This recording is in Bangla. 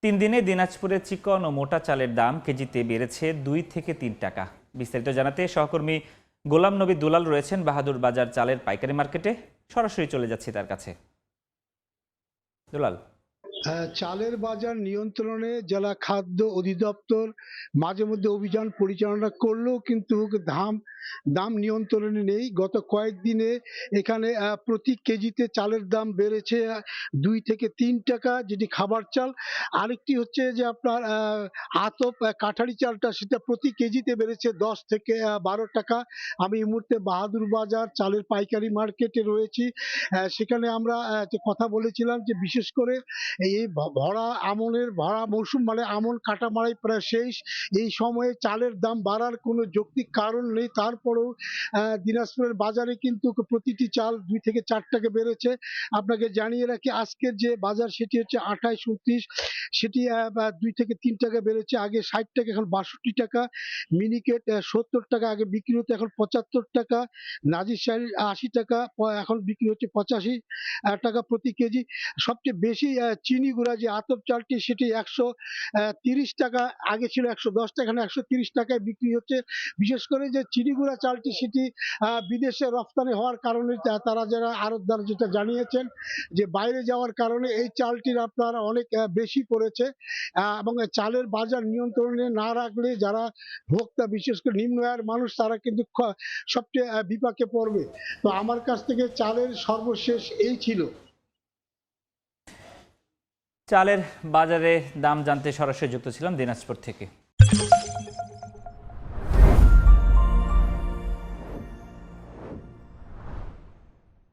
তিন দিনে দিনাজপুরে চিকন ও মোটা চালের দাম কেজিতে বেড়েছে 2 থেকে 3 টাকা। বিস্তারিত জানাতে সহকর্মী গোলাম নবী দুলাল রয়েছেন বাহাদুর বাজার চালের পাইকারি মার্কেটে। সরাসরি চলে যাচ্ছি তার কাছে। দুলাল, চালের বাজার নিয়ন্ত্রণে জেলা খাদ্য অধিদপ্তর মাঝে মধ্যে অভিযান পরিচালনা করলেও কিন্তু দাম দাম নিয়ন্ত্রণে নেই। গত কয়েকদিনে এখানে প্রতি কেজিতে চালের দাম বেড়েছে 2 থেকে 3 টাকা, যেটি খাবার চাল। আরেকটি হচ্ছে যে আপনার আতপ কাঠারি চালটা, সেটা প্রতি কেজিতে বেড়েছে 10 থেকে 12 টাকা। আমি এই মুহূর্তে বাহাদুর বাজার চালের পাইকারি মার্কেটে রয়েছি। সেখানে আমরা যে কথা বলেছিলাম যে বিশেষ করে এই ভরা মৌসুম, মানে আমন কাটা মাড়াই প্রায় শেষ। এই সময়ে চালের দাম বাড়ার কোনো যৌক্তিক কারণ নেই। তারপরেও দিনাজপুরের বাজারে কিন্তু প্রতিটি চাল 2 থেকে 4 টাকা বেড়েছে। আপনাকে জানিয়ে রাখি, আজকের যে বাজার সেটি হচ্ছে 28-29, সেটি 2 থেকে 3 টাকা বেড়েছে। আগে 60 টাকা, এখন 62 টাকা। মিনিকেট 70 টাকা আগে বিক্রি হতো, এখন 75 টাকা। নাজির শাড়ি 80 টাকা, এখন বিক্রি হচ্ছে 85 টাকা প্রতি কেজি। সবচেয়ে বেশি চিনি গুঁড়া যে আতপ চালটি, সেটি 130 টাকা, আগে ছিল 110 টাকা, এখন 130 টাকায় বিক্রি হচ্ছে। বিশেষ করে যে চিনি গুঁড়া চালটি, সেটি বিদেশে রপ্তানি হওয়ার কারণে তারা যারা আড়তদার যেটা জানিয়েছেন যে বাইরে যাওয়ার কারণে এই চালটির আপনার অনেক বেশি পড়েছে। এবং চালের বাজার নিয়ন্ত্রণে না রাখলে যারা ভোক্তা, বিশেষ করে নিম্ন আয়ের মানুষ, তারা কিন্তু সবচেয়ে বিপাকে পড়বে। তো আমার কাছ থেকে চালের সর্বশেষ এই ছিল। চালের বাজারে দাম জানতে সরাসরি যুক্ত ছিলাম দিনাজপুর থেকে।